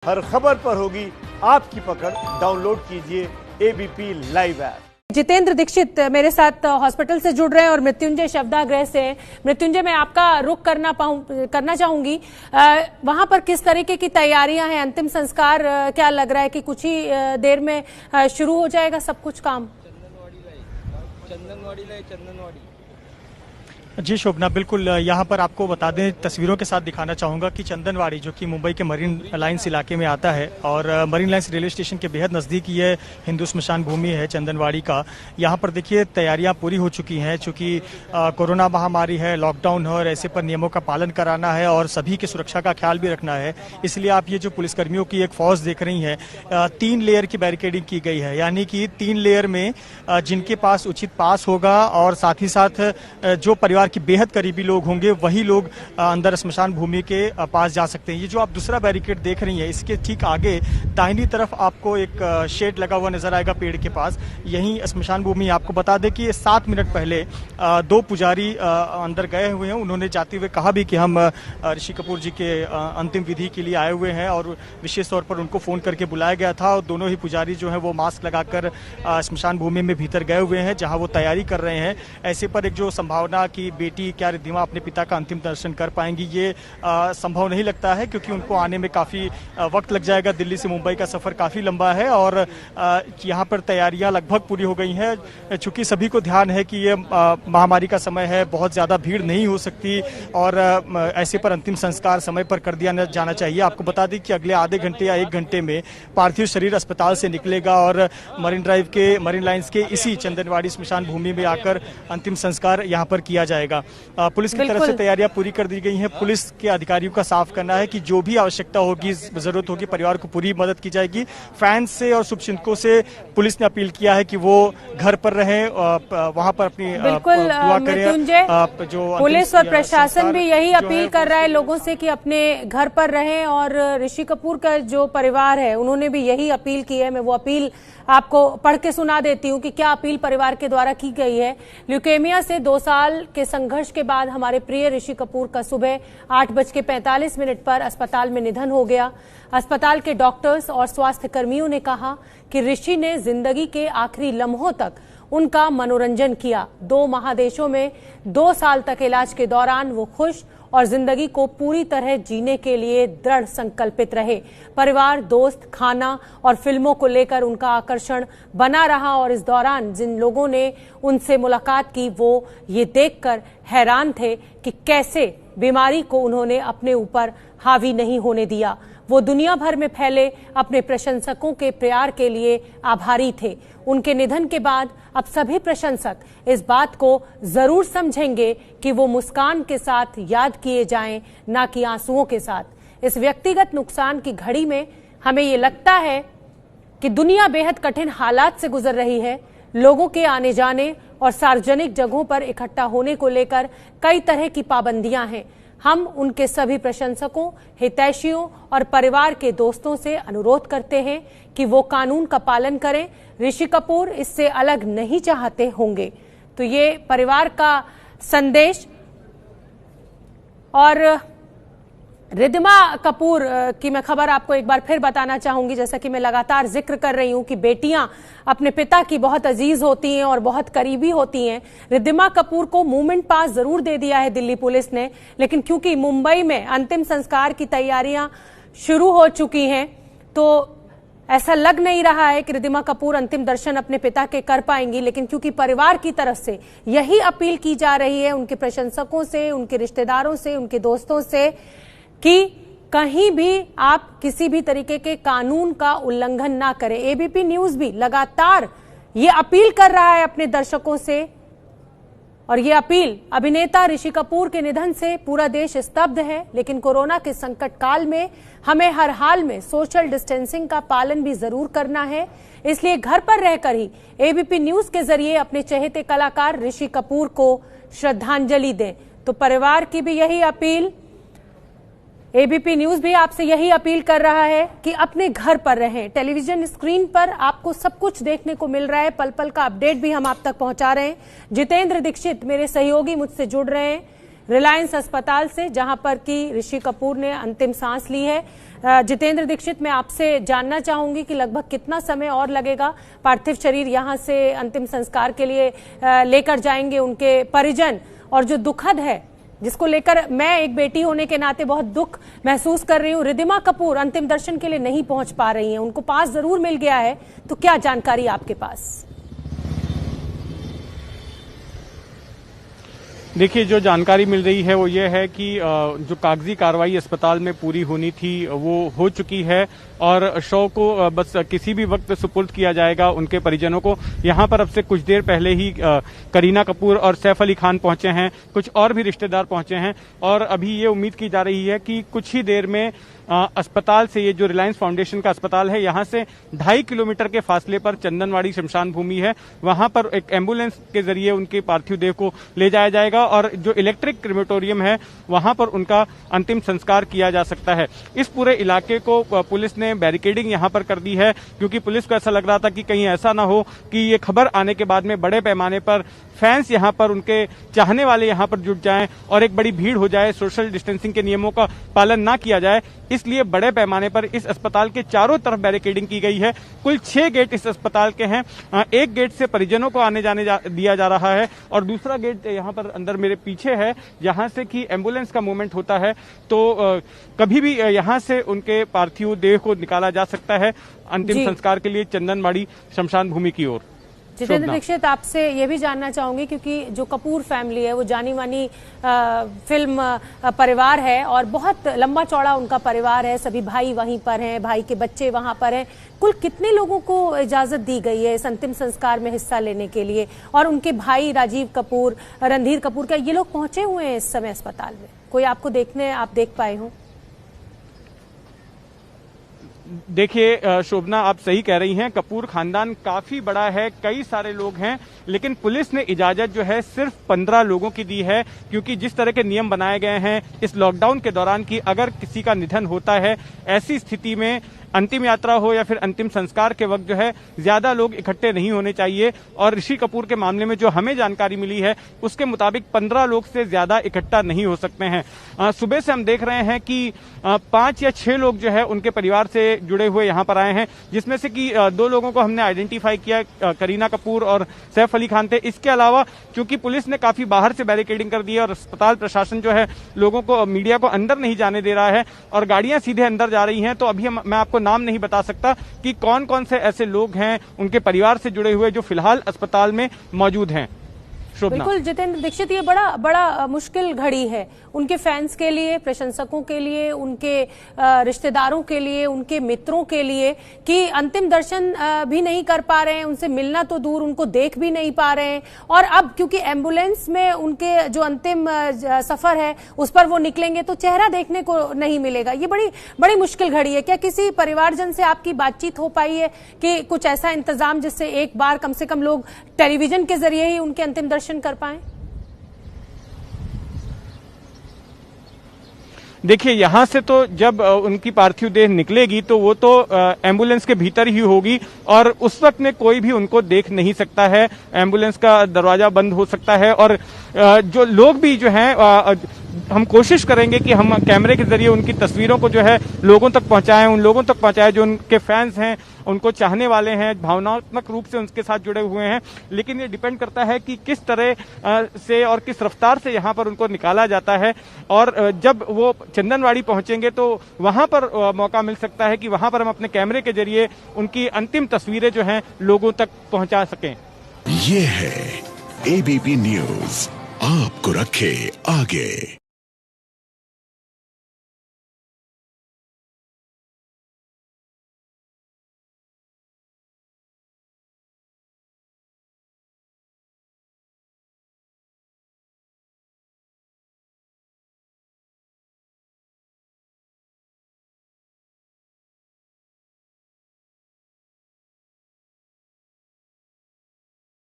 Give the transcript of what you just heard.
हर खबर पर होगी आपकी पकड़। डाउनलोड कीजिए ABP live app. Jitendra Dixit मेरे साथ हॉस्पिटल से जुड़ रहे हैं और मृत्युंजय शवदाह से। मृत्युंजय, मैं आपका रुख करना चाहूंगी, वहां पर किस तरीके की तैयारियां हैं? अंतिम संस्कार क्या लग रहा है कि कुछ ही देर में शुरू हो जाएगा सब कुछ काम? चंदनवाड़ी जी शोभना, बिल्कुल यहाँ पर आपको बता दें, तस्वीरों के साथ दिखाना चाहूँगा कि चंदनवाड़ी जो कि मुंबई के मरीन लाइन्स इलाके में आता है और मरीन लाइन्स रेलवे स्टेशन के बेहद नज़दीक ये हिंदू स्मशान भूमि है चंदनवाड़ी का। यहाँ पर देखिए तैयारियाँ पूरी हो चुकी हैं, चूँकि कोरोना महामारी है, लॉकडाउन है और ऐसे पर नियमों का पालन कराना है और सभी की सुरक्षा का ख्याल भी रखना है। इसलिए आप ये जो पुलिसकर्मियों की एक फौज देख रही हैं, 3 लेयर की बैरिकेडिंग की गई है, यानी कि 3 लेयर में जिनके पास उचित पास होगा और साथ ही साथ जो परिवार कि बेहद करीबी लोग होंगे वही लोग अंदर स्मशान भूमि के पास जा सकते हैं। ये जो आप दूसरा बैरिकेड देख रही हैं, इसके ठीक आगे दाहिनी तरफ आपको एक शेड लगा हुआ नजर आएगा पेड़ के पास, यही स्मशान भूमि। आपको बता दें कि 7 मिनट पहले 2 पुजारी अंदर गए हुए हैं। उन्होंने जाते हुए कहा भी कि हम ऋषि कपूर जी के अंतिम विधि के लिए आए हुए हैं और विशेष तौर पर उनको फोन करके बुलाया गया था और दोनों ही पुजारी जो है वो मास्क लगाकर स्मशान भूमि में भीतर गए हुए हैं जहाँ वो तैयारी कर रहे हैं। ऐसे पर एक जो संभावना की बेटी क्या रिद्धिमा अपने पिता का अंतिम दर्शन कर पाएंगी, ये संभव नहीं लगता है, क्योंकि उनको आने में काफ़ी वक्त लग जाएगा। दिल्ली से मुंबई का सफ़र काफ़ी लंबा है और यहाँ पर तैयारियां लगभग पूरी हो गई हैं। चूँकि सभी को ध्यान है कि ये महामारी का समय है, बहुत ज़्यादा भीड़ नहीं हो सकती और ऐसे पर अंतिम संस्कार समय पर कर दिया जाना चाहिए। आपको बता दें कि अगले आधे घंटे या 1 घंटे में पार्थिव शरीर अस्पताल से निकलेगा और मरीन लाइन्स के इसी चंदनवाड़ी स्मशान भूमि में आकर अंतिम संस्कार यहाँ पर किया जाएगा। पुलिस की तरफ से तैयारियां पूरी कर दी गई हैं। पुलिस के अधिकारियों का साफ करना है कि जो भी आवश्यकता होगी, जरूरत होगी, परिवार को पूरी मदद की जाएगी। फैंस से और शुभचिंतकों से पुलिस ने अपील किया है कि वो घर पर रहें, वहां पर अपनी दुआ करें। जो पुलिस और प्रशासन भी यही अपील कर रहा है लोगों से कि अपने घर पर रहें और ऋषि कपूर का जो परिवार है उन्होंने भी यही अपील की है। मैं वो अपील आपको पढ़ के सुना देती हूँ कि क्या अपील परिवार के द्वारा की गई है। ल्यूकेमिया से 2 साल के संघर्ष के बाद हमारे प्रिय ऋषि कपूर का सुबह 8:45 पर अस्पताल में निधन हो गया। अस्पताल के डॉक्टर्स और स्वास्थ्य कर्मियों ने कहा कि ऋषि ने जिंदगी के आखिरी लम्हों तक उनका मनोरंजन किया। 2 महादेशों में 2 साल तक इलाज के दौरान वो खुश और जिंदगी को पूरी तरह जीने के लिए दृढ़ संकल्पित रहे। परिवार, दोस्त, खाना और फिल्मों को लेकर उनका आकर्षण बना रहा और इस दौरान जिन लोगों ने उनसे मुलाकात की वो ये देखकर हैरान थे कि कैसे बीमारी को उन्होंने अपने ऊपर हावी नहीं होने दिया। वो दुनिया भर में फैले अपने प्रशंसकों के प्यार के लिए आभारी थे। उनके निधन के बाद अब सभी प्रशंसक इस बात को जरूर समझेंगे कि वो मुस्कान के साथ याद किए जाएं, ना कि आंसुओं के साथ। इस व्यक्तिगत नुकसान की घड़ी में हमें ये लगता है कि दुनिया बेहद कठिन हालात से गुजर रही है। लोगों के आने जाने और सार्वजनिक जगहों पर इकट्ठा होने को लेकर कई तरह की पाबंदियां हैं। हम उनके सभी प्रशंसकों, हितैषियों और परिवार के दोस्तों से अनुरोध करते हैं कि वो कानून का पालन करें। ऋषि कपूर इससे अलग नहीं चाहते होंगे। तो ये परिवार का संदेश। और रिद्धिमा कपूर की मैं खबर आपको एक बार फिर बताना चाहूंगी, जैसा कि मैं लगातार जिक्र कर रही हूं कि बेटियां अपने पिता की बहुत अजीज होती हैं और बहुत करीबी होती हैं। रिद्धिमा कपूर को मूवमेंट पास जरूर दे दिया है दिल्ली पुलिस ने, लेकिन क्योंकि मुंबई में अंतिम संस्कार की तैयारियां शुरू हो चुकी हैं तो ऐसा लग नहीं रहा है कि रिद्धिमा कपूर अंतिम दर्शन अपने पिता के कर पाएंगी। लेकिन क्योंकि परिवार की तरफ से यही अपील की जा रही है उनके प्रशंसकों से, उनके रिश्तेदारों से, उनके दोस्तों से कि कहीं भी आप किसी भी तरीके के कानून का उल्लंघन ना करें। एबीपी न्यूज भी लगातार ये अपील कर रहा है अपने दर्शकों से और ये अपील अभिनेता ऋषि कपूर के निधन से पूरा देश स्तब्ध है। लेकिन कोरोना के संकट काल में हमें हर हाल में सोशल डिस्टेंसिंग का पालन भी जरूर करना है। इसलिए घर पर रहकर ही एबीपी न्यूज के जरिए अपने चहेते कलाकार ऋषि कपूर को श्रद्धांजलि दें। तो परिवार की भी यही अपील, एबीपी न्यूज भी आपसे यही अपील कर रहा है कि अपने घर पर रहें। टेलीविजन स्क्रीन पर आपको सब कुछ देखने को मिल रहा है, पल पल का अपडेट भी हम आप तक पहुंचा रहे हैं। जितेंद्र दीक्षित मेरे सहयोगी मुझसे जुड़ रहे हैं। रिलायंस अस्पताल से, जहां पर कि ऋषि कपूर ने अंतिम सांस ली है। जितेंद्र दीक्षित, मैं आपसे जानना चाहूंगी कि लगभग कितना समय और लगेगा? पार्थिव शरीर यहां से अंतिम संस्कार के लिए लेकर जाएंगे उनके परिजन, और जो दुखद है, जिसको लेकर मैं एक बेटी होने के नाते बहुत दुख महसूस कर रही हूँ, रिद्धिमा कपूर अंतिम दर्शन के लिए नहीं पहुंच पा रही हैं। उनको पास जरूर मिल गया है, तो क्या जानकारी आपके पास? देखिए, जो जानकारी मिल रही है वो ये है कि जो कागजी कार्रवाई अस्पताल में पूरी होनी थी वो हो चुकी है और शव को बस किसी भी वक्त सुपुर्द किया जाएगा उनके परिजनों को। यहाँ पर अब से कुछ देर पहले ही करीना कपूर और सैफ अली खान पहुंचे हैं, कुछ और भी रिश्तेदार पहुंचे हैं और अभी ये उम्मीद की जा रही है कि कुछ ही देर में अस्पताल से, ये जो रिलायंस फाउंडेशन का अस्पताल है, यहाँ से 2.5 किलोमीटर के फासले पर चंदनवाड़ी शमशान भूमि है, वहां पर एक एम्बुलेंस के जरिए उनके पार्थिव देह को ले जाया जाएगा और जो इलेक्ट्रिक क्रिमेटोरियम है वहां पर उनका अंतिम संस्कार किया जा सकता है। इस पूरे इलाके को पुलिस ने बैरिकेडिंग यहाँ पर कर दी है, क्योंकि पुलिस को ऐसा लग रहा था कि कहीं ऐसा ना हो कि ये खबर आने के बाद में बड़े पैमाने पर फैंस यहाँ पर, उनके चाहने वाले यहाँ पर जुट जाएं और एक बड़ी भीड़ हो जाए, सोशल डिस्टेंसिंग के नियमों का पालन ना किया जाए। इसलिए बड़े पैमाने पर इस अस्पताल के चारों तरफ बैरिकेडिंग की गई है। कुल 6 गेट इस अस्पताल के हैं। एक गेट से परिजनों को आने जाने दिया जा रहा है और दूसरा गेट यहाँ पर अंदर मेरे पीछे है, जहाँ से कि एम्बुलेंस का मूवमेंट होता है, तो कभी भी यहाँ से उनके पार्थिव देह को निकाला जा सकता है अंतिम संस्कार के लिए चंदनवाड़ी शमशान भूमि की ओर। जितेंद्र दीक्षित, आपसे ये भी जानना चाहूंगी, क्योंकि जो कपूर फैमिली है वो जानी मानी फिल्म परिवार है और बहुत लंबा चौड़ा उनका परिवार है, सभी भाई वहीं पर हैं, भाई के बच्चे वहां पर हैं। कुल कितने लोगों को इजाजत दी गई है इस अंतिम संस्कार में हिस्सा लेने के लिए? और उनके भाई राजीव कपूर, रणधीर कपूर, क्या ये लोग पहुंचे हुए हैं इस समय अस्पताल में? कोई आपको आप देख पाए हो? देखिए शोभना, आप सही कह रही हैं, कपूर खानदान काफी बड़ा है, कई सारे लोग हैं, लेकिन पुलिस ने इजाजत जो है सिर्फ 15 लोगों की दी है, क्योंकि जिस तरह के नियम बनाए गए हैं इस लॉकडाउन के दौरान कि अगर किसी का निधन होता है, ऐसी स्थिति में अंतिम यात्रा हो या फिर अंतिम संस्कार के वक्त जो है ज्यादा लोग इकट्ठे नहीं होने चाहिए। और ऋषि कपूर के मामले में जो हमें जानकारी मिली है उसके मुताबिक 15 लोग से ज्यादा इकट्ठा नहीं हो सकते हैं। सुबह से हम देख रहे हैं कि 5 या 6 लोग जो है उनके परिवार से जुड़े हुए यहाँ पर आए हैं, जिसमें से कि 2 लोगों को हमने आइडेंटिफाई किया, करीना कपूर और सैफ अली खान थे। इसके अलावा चूंकि पुलिस ने काफी बाहर से बैरिकेडिंग कर दी है और अस्पताल प्रशासन जो है लोगों को, मीडिया को अंदर नहीं जाने दे रहा है और गाड़ियां सीधे अंदर जा रही हैं, तो अभी मैं आपको नाम नहीं बता सकता कि कौन कौन से ऐसे लोग हैं उनके परिवार से जुड़े हुए जो फिलहाल अस्पताल में मौजूद हैं। बिल्कुल जितेंद्र दीक्षित, ये बड़ा मुश्किल घड़ी है उनके फैंस के लिए, प्रशंसकों के लिए, उनके रिश्तेदारों के लिए, उनके मित्रों के लिए, कि अंतिम दर्शन भी नहीं कर पा रहे हैं, उनसे मिलना तो दूर, उनको देख भी नहीं पा रहे हैं। और अब क्योंकि एम्बुलेंस में उनके जो अंतिम सफर है उस पर वो निकलेंगे तो चेहरा देखने को नहीं मिलेगा। ये बड़ी मुश्किल घड़ी है। क्या किसी परिवारजन से आपकी बातचीत हो पाई है कि कुछ ऐसा इंतजाम जिससे एक बार कम से कम लोग टेलीविजन के जरिए ही उनके अंतिम दर्शन कर पाएं? देखिए, यहाँ से तो जब उनकी पार्थिव देह निकलेगी तो वो तो एम्बुलेंस के भीतर ही होगी और उस वक्त में कोई भी उनको देख नहीं सकता है, एम्बुलेंस का दरवाजा बंद हो सकता है। और जो लोग भी जो हैं, हम कोशिश करेंगे कि हम कैमरे के जरिए उनकी तस्वीरों को जो है लोगों तक पहुंचाएं, उन लोगों तक पहुंचाएं जो उनके फैंस हैं, उनको चाहने वाले हैं, भावनात्मक रूप से उनके साथ जुड़े हुए हैं। लेकिन ये डिपेंड करता है कि किस तरह से और किस रफ्तार से यहाँ पर उनको निकाला जाता है। और जब वो चंदनवाड़ी पहुंचेंगे तो वहां पर मौका मिल सकता है कि वहां पर हम अपने कैमरे के जरिए उनकी अंतिम तस्वीरें जो हैं लोगों तक पहुंचा सकें। ये है एबीपी न्यूज, आपको रखे आगे।